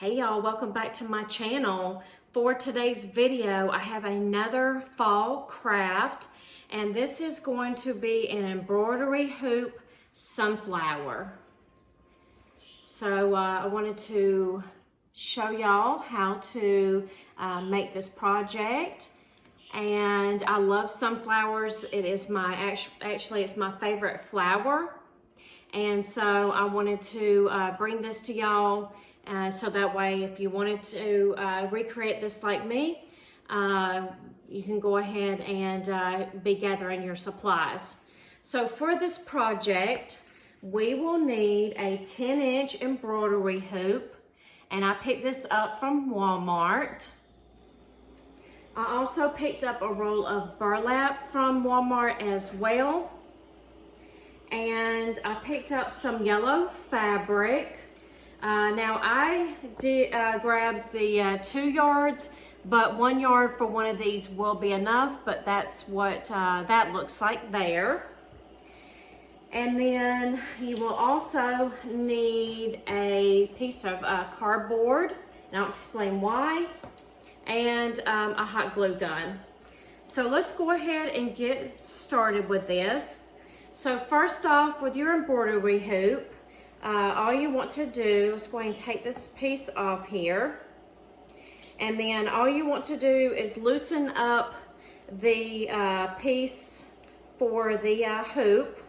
Hey y'all, welcome back to my channel. For today's video, I have another fall craft, and this is going to be an embroidery hoop sunflower. So I wanted to show y'all how to make this project. And I love sunflowers. It is my, actually it's my favorite flower. And so I wanted to bring this to y'all so that way if you wanted to recreate this like me, you can go ahead and be gathering your supplies. So for this project, we will need a 10-inch embroidery hoop, and I picked this up from Walmart. I also picked up a roll of burlap from Walmart as well. And I picked up some yellow fabric. Now I did grab the 2 yards, but 1 yard for one of these will be enough, but that's what that looks like there. And then you will also need a piece of cardboard, and I'll explain why, and a hot glue gun. So let's go ahead and get started with this. So first off, with your embroidery hoop, all you want to do is go ahead and take this piece off here. And then all you want to do is loosen up the piece for the hoop.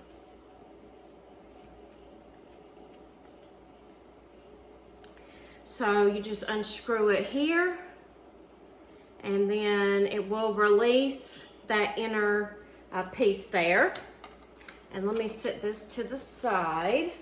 So you just unscrew it here, and then it will release that inner piece there. And let me set this to the side.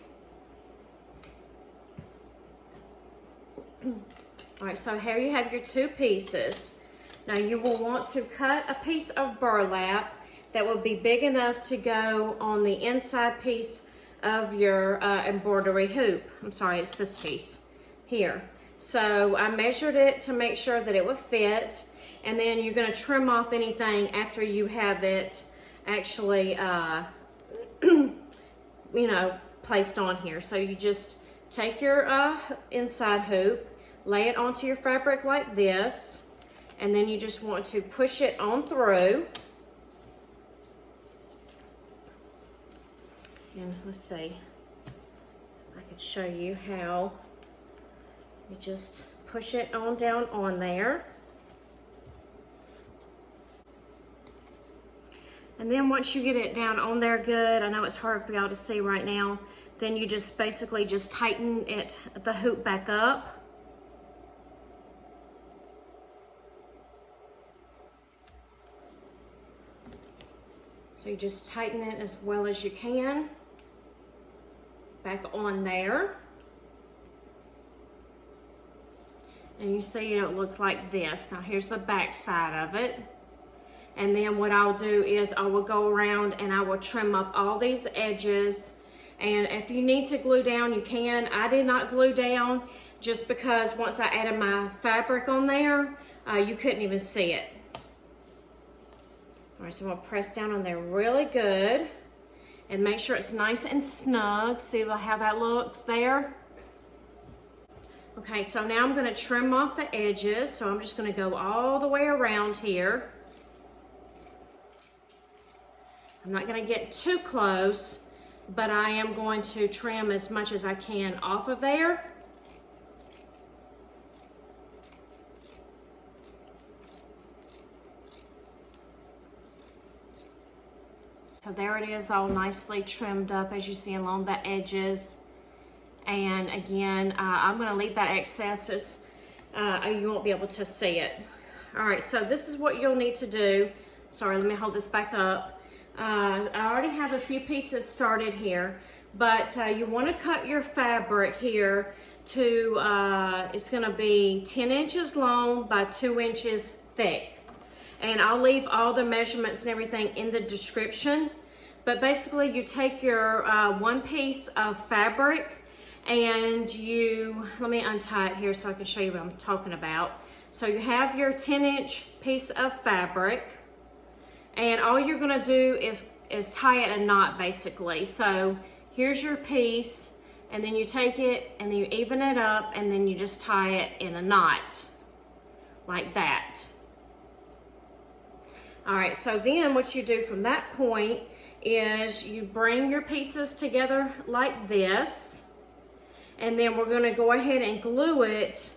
All right, so here you have your 2 pieces. Now you will want to cut a piece of burlap that will be big enough to go on the inside piece of your embroidery hoop. I'm sorry, it's this piece here. So I measured it to make sure that it would fit, and then you're gonna trim off anything after you have it actually you know, placed on here. So you just take your inside hoop, lay it onto your fabric like this, and then you just want to push it on through. And let's see, I could show you how you just push it on down on there. And then once you get it down on there good, I know it's hard for y'all to see right now, then you just basically just tighten it, the hoop back up. So you just tighten it as well as you can back on there. And you see it looks like this. Now here's the back side of it. And then what I'll do is I will go around and I will trim up all these edges. And if you need to glue down, you can. I did not glue down just because once I added my fabric on there, you couldn't even see it. All right, so I'm gonna press down on there really good and make sure it's nice and snug. See how that looks there? Okay, so now I'm gonna trim off the edges. So I'm just gonna go all the way around here. I'm not going to get too close, but I am going to trim as much as I can off of there. So there it is, all nicely trimmed up as you see along the edges. And again, I'm going to leave that excess. You won't be able to see it. All right, so this is what you'll need to do. Sorry, let me hold this back up. I already have a few pieces started here, but you want to cut your fabric here to, it's going to be 10 inches long by 2 inches thick. And I'll leave all the measurements and everything in the description. But basically you take your 1 piece of fabric and you, let me untie it here so I can show you what I'm talking about. So you have your 10-inch piece of fabric. And all you're gonna do is tie it a knot basically. So here's your piece, and then you take it and you even it up, and then you just tie it in a knot like that. All right, so then what you do from that point is you bring your pieces together like this, and then we're going to go ahead and glue it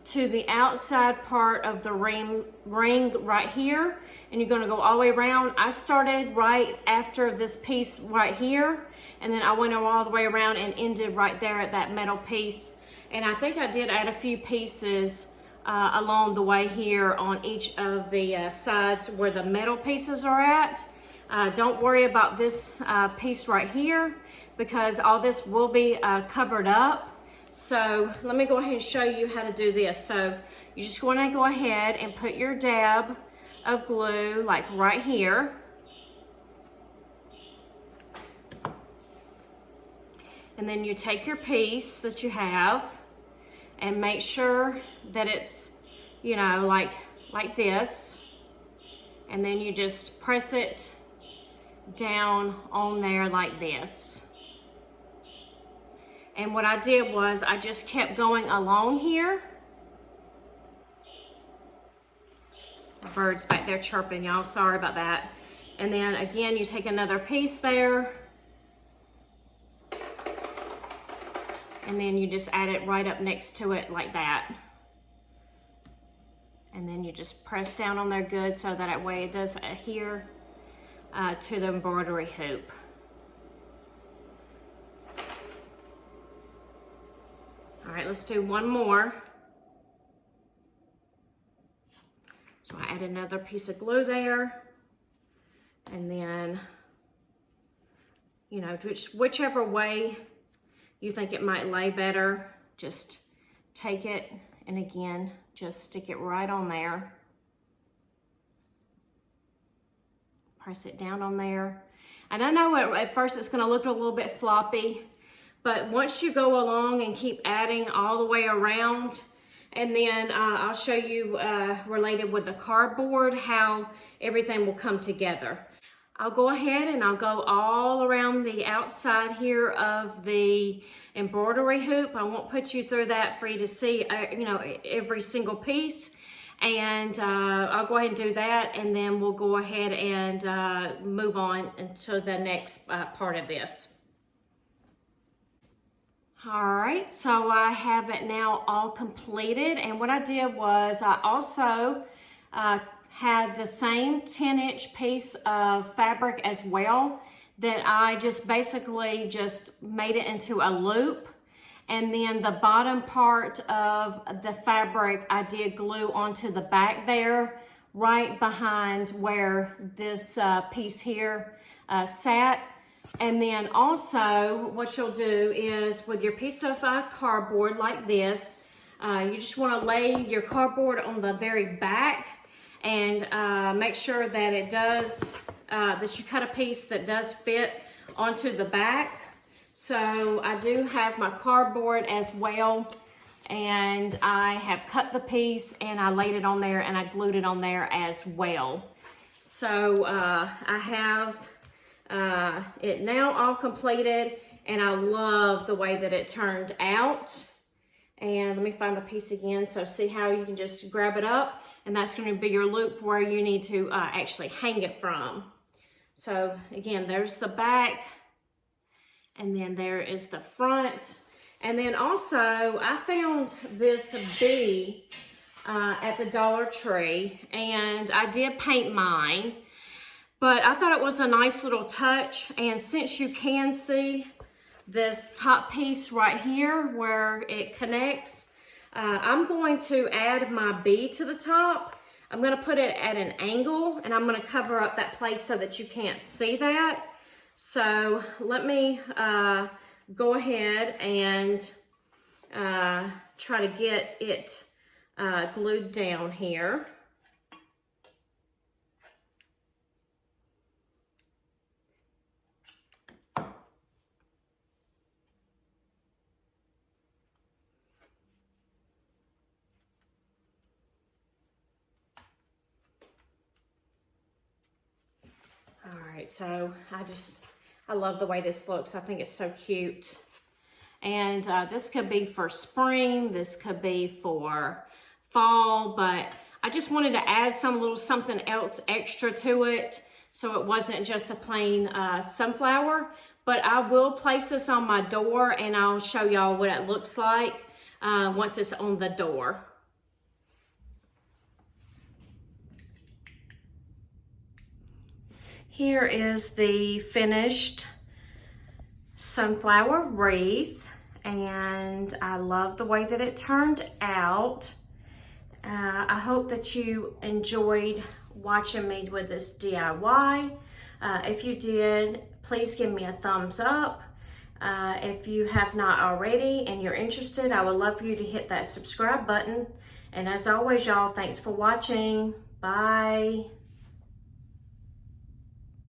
to the outside part of the ring right here, and you're going to go all the way around. I started right after this piece right here, and then I went all the way around and ended right there at that metal piece. And I think I did add a few pieces along the way here on each of the sides where the metal pieces are at. Don't worry about this piece right here, because all this will be covered up. So let me go ahead and show you how to do this. So you're just going to go ahead and put your dab of glue like right here. And then you take your piece that you have and make sure that it's, you know, like this. And then you just press it down on there like this. And what I did was I just kept going along here. The bird's back there chirping, y'all, sorry about that. And then again, you take another piece there, and then you just add it right up next to it like that. And then you just press down on there good, so that way it does adhere to the embroidery hoop. All right, let's do one more. So I add another piece of glue there, and then, you know, whichever way you think it might lay better, just take it and again, just stick it right on there. Press it down on there. And I know at first it's gonna look a little bit floppy, but once you go along and keep adding all the way around, and then I'll show you related with the cardboard how everything will come together. I'll go ahead and I'll go all around the outside here of the embroidery hoop. I won't put you through that for you to see, you know, every single piece. And I'll go ahead and do that, and then we'll go ahead and move on into the next part of this. All right, so I have it now all completed, and what I did was I also had the same 10-inch piece of fabric as well that I just basically just made it into a loop, and then the bottom part of the fabric I did glue onto the back there, right behind where this piece here sat. And then also what you'll do is with your piece of cardboard like this, you just want to lay your cardboard on the very back and make sure that it does, that you cut a piece that does fit onto the back. So I do have my cardboard as well, and I have cut the piece and I laid it on there and I glued it on there as well. So I have it now all completed, and I love the way that it turned out. And let me find the piece again. So see how you can just grab it up, and that's going to be your loop where you need to actually hang it from. So again, there's the back, and then there is the front. And then also I found this bee at the Dollar Tree, and I did paint mine. But I thought it was a nice little touch, and since you can see this top piece right here where it connects, I'm going to add my bee to the top. I'm going to put it at an angle, and I'm going to cover up that place so that you can't see that. So let me go ahead and try to get it glued down here. All right, so I love the way this looks. I think it's so cute. And this could be for spring, this could be for fall, but I just wanted to add some little something else extra to it so it wasn't just a plain sunflower. But I will place this on my door and I'll show y'all what it looks like once it's on the door. Here is the finished sunflower wreath, and I love the way that it turned out. I hope that you enjoyed watching me with this DIY. If you did, please give me a thumbs up. If you have not already and you're interested, I would love for you to hit that subscribe button. And as always, y'all, thanks for watching. Bye.